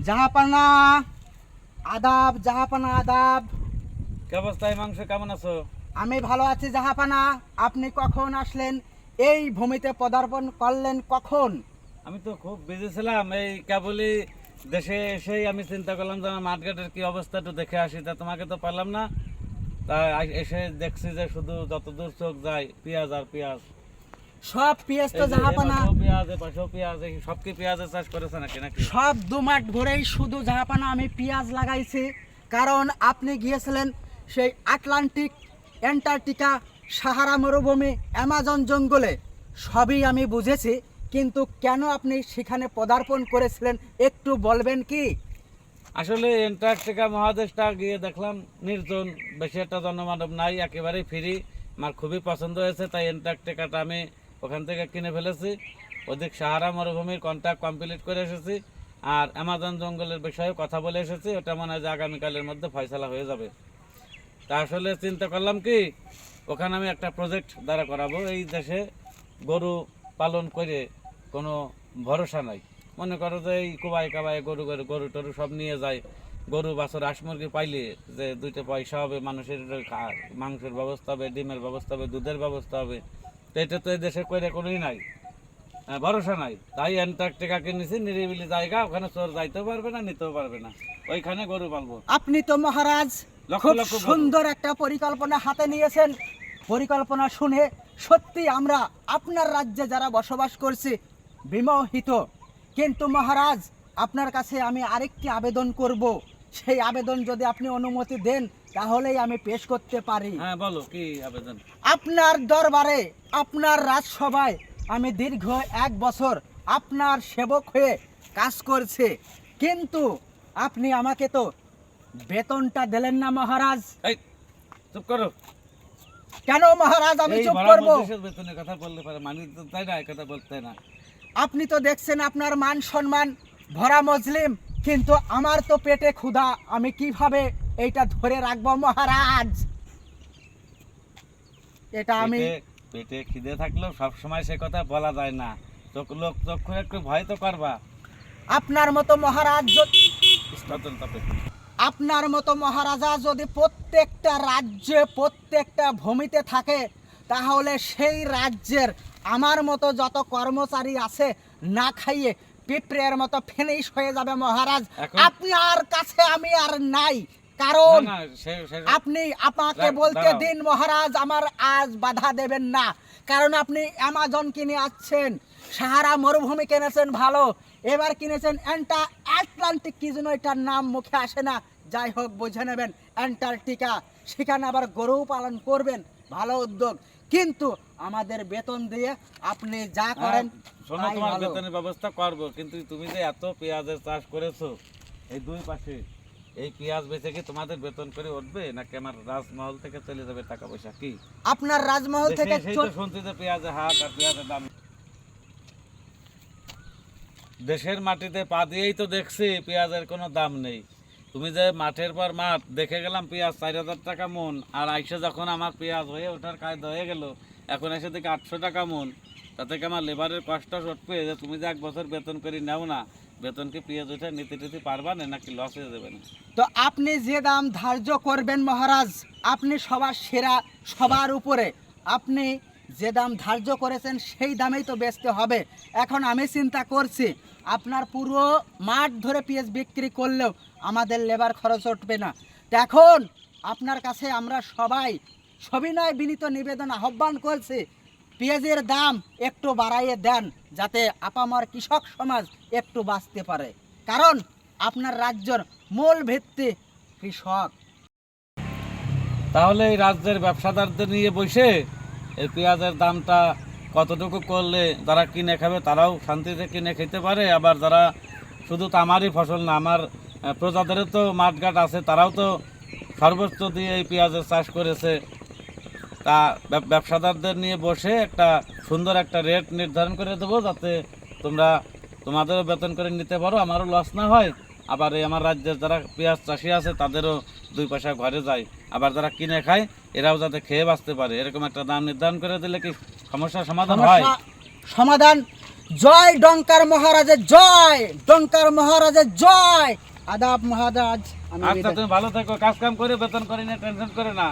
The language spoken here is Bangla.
জাহাপানা আদাব, জাহাপানা আদাব। কি অবস্থা মাংস, কেমন আছো? আমি ভালো আছি জাহাপানা। আপনি কখন আসলেন? এই ভূমিতে পদার্পণ করলেন কখন? আমি তো খুব বিজি ছিলাম, এই কেবলই দেশে এসেই আমি চিন্তা করলাম যে আমার মাঠঘাটের কি অবস্থা একটু দেখে আসি। তা তোমাকে তো পারলাম না, তাই এসে দেখছি যে শুধু যতদূর চোখ যায় পেঁয়াজ আর পেঁয়াজ। সব পেঁয়াজ তো জাহাপানা, পেঁয়াজ পাশেও পেঁয়াজ, সব কি পেঁয়াজের চাষ করেছে নাকি? সব দুমাট ভরেই শুধু জাহাপানা আমি পেঁয়াজ লাগাইছি। কারণ আপনি গিয়েছিলেন সেই আটলান্টিক, অ্যান্টার্কটিকা, সাহারা মরুভূমি, অ্যামাজন জঙ্গলে, সবই আমি বুঝেছি। কিন্তু কেন আপনি সেখানে পদার্পণ করেছিলেন একটু বলবেন কি? আসলে অ্যান্টার্কটিকা মহাদেশটা গিয়ে দেখলাম নির্জন, বেশি একটা জনমানব নাই, একেবারেই ফ্রি। আমার খুবই পছন্দ হয়েছে, তাই অ্যান্টার্কটিকাটা আমি ওখান থেকে কিনে ফেলেছি। ওদিক সাহারা মরুভূমির কন্ট্রাক্ট কমপ্লিট করে এসেছি, আর অ্যামাজন জঙ্গলের বিষয়ে কথা বলে এসেছি। ওটা মনে হয় যে আগামীকালের মধ্যে ফয়সালা হয়ে যাবে। তা আসলে চিন্তা করলাম কি, ওখানে আমি একটা প্রজেক্ট দ্বারা করাবো। এই দেশে গরু পালন করে কোনো ভরসা নাই। মনে করো যে এই কুবাই কাবাই গরু গরু টরু সব নিয়ে যায়, গরু বাছর হাঁস মুরগি পাইলে যে দুইটা পয়সা হবে, মানুষের মাংসের ব্যবস্থা হবে, ডিমের ব্যবস্থা হবে, দুধের ব্যবস্থা হবে। তো এটা তো এই দেশে করে কোনোই নাই, ভরসা নাই। তাই অ্যান্টার্কটিকা কিনেছি, নিরিবিলি জায়গা, ওখানে চোর যাইতেও পারবে না, নিতেও পারবে না। ওইখানে গরু পালবো। আপনি তো মহারাজ লক্ষ খুব লক্ষ গরু। সুন্দর একটা পরিকল্পনা হাতে নিয়েছেন। পরিকল্পনা শুনে সত্যি আমরা আপনার রাজ্যে যারা বসবাস করছি বিমোহিত। কিন্তু মহারাজ, আপনার কাছে আমি আরেকটি আবেদন করব। সেই আবেদন যদি আপনি অনুমতি দেন তাহলেই আমি পেশ করতে পারি। হ্যাঁ বলো, কি আবেদন? আপনার দরবারে, আপনার রাজসভায় আমি দীর্ঘ 1 বছর আপনার সেবক হয়ে কাজ করছি, কিন্তু আপনি আমাকে তো বেতনটা দিলেন না মহারাজ। এই চুপ করো। কেন মহারাজ আমি এই চুপ ভরা করব? মজলিসের বেতনের কথা বললে পারে, মানি তো তাই না, এই কথা বলতে না। আপনি তো দেখছেন আপনার মান সম্মান ভরা মজলিম, কিন্তু আমার তো পেটে ক্ষুধা, আমি কিভাবে এইটা ধরে রাখবো মহারাজ? এটা আমি পেটে খিদে থাকলেও সব সময় সে কথা বলা যায় না। লোক চক্ষু একটু ভয় তো করবা। আপনার মতো মহারাজ নতুন topic। আপনার মতো মহারাজা যদি প্রত্যেকটা রাজ্যে, প্রত্যেকটা ভূমিতে থাকে, তাহলে সেই রাজ্যের আমার মতো যত কর্মচারী আছে না খাইয়ে পিঁপড়ের মতো ফিনিশ হয়ে যাবে মহারাজ। আপনার কাছে আমি আর নাই, কারণ না, আপনি আমাকে বলতে দিন মহারাজ, আমার আজ বাধা দেবেন না। কারণ আপনি অ্যামাজন কিনে আসছেন, সাহারা মরুভূমি কিনেছেন ভালো, এবার কিনেছেন আটলান্টিক, কি যেন এটার নাম মুখে আসে না, যাই হোক বুঝে নেবেন, অ্যান্টার্কটিকা। সেখানে আবার গরু পালন করবেন, ভালো উদ্যোগ। কিন্তু আমাদের বেতন দিয়ে আপনি যা করেন শোনো, তোমার বেতনের ব্যবস্থা করবো, কিন্তু তুমি যে এত পেঁয়াজের চাষ করেছো এই দুই পাশে, এই পেঁয়াজ বেচে কি তোমাদের বেতন করে উঠবে, নাকি আমার রাজমহল থেকে চলে যাবে টাকা পয়সা? কি আপনার রাজমহল থেকে সেই তো শুনছি যে পেঁয়াজের হাট আর পেঁয়াজের দাম। দেশের মাটিতে পা দিয়েই তো দেখছি পেঁয়াজের কোনো দাম নেই। তুমি যে মাঠের পর মাঠ দেখে গেলাম পেঁয়াজ 4,000 টাকা মন, আর আইসে যখন আমার পেঁয়াজ হয়ে ওঠার কায়দা হয়ে গেল, এখন এসে দেখি 800 টাকা মন। তাতে কি আমার লেবারের কষ্ট সটবে? যে তুমি যে 1 বছর বেতন করে নাও না, বেতন কি পেঁয়াজ উঠে নিতে টিতে পারবা না, নাকি লস হয়ে যাবে না? তো আপনি যে দাম ধার্য করবেন মহারাজ, আপনি সবার সেরা, সবার উপরে, আপনি যে দাম ধার্য করেছেন সেই দামেই তো বেচতে হবে। এখন আমি চিন্তা করছি, আপনার পুরো মাঠ ধরে পেঁয়াজ বিক্রি করলেও আমাদের লেবার খরচ উঠবে না। তো এখন আপনার কাছে আমরা সবাই সবিনয় বিনীত নিবেদন আহ্বান করছি, পেঁয়াজের দাম একটু বাড়াইয়ে দেন, যাতে আপামর কৃষক সমাজ একটু বাঁচতে পারে। কারণ আপনার রাজ্যের মূল ভিত্তি কৃষক। তাহলে এই রাজ্যের ব্যবসাদারদের নিয়ে বসে এই পেঁয়াজের দামটা কতটুকু করলে যারা কিনে খাবে তারাও শান্তিতে কিনে খেতে পারে, আবার যারা শুধু তো আমারই ফসল না, আমার প্রজাদেরও তো মাঠঘাট আছে, তারাও তো সর্বোচ্চ দিয়ে এই পেঁয়াজের চাষ করেছে। তা ব্যবসাদারদের নিয়ে বসে একটা সুন্দর একটা রেট নির্ধারণ করে দেবো, যাতে তোমরা তোমাদেরও বেতন করে নিতে পারো, আমারও লস না হয়। আবার এই আমার রাজ্যের যারা পেঁয়াজ চাষি আছে তাদেরও 2 পয়সা ঘরে যায়, আবার যারা কিনে খায় এরাও যাতে খেয়ে বাঁচতে পারে। এরকম একটা দাম নির্ধারণ করে দিলে কি সমস্যার সমাধান হয়? সমাধান জয় ডঙ্কার মহারাজের জয়, ডঙ্কার মহারাজের জয়। আদাব মহারাজ, আমি আচ্ছা বিদায়। তুমি ভালো থাকো, কাজ কাম করে বেতন করে নিয়ে টেনশন করে না।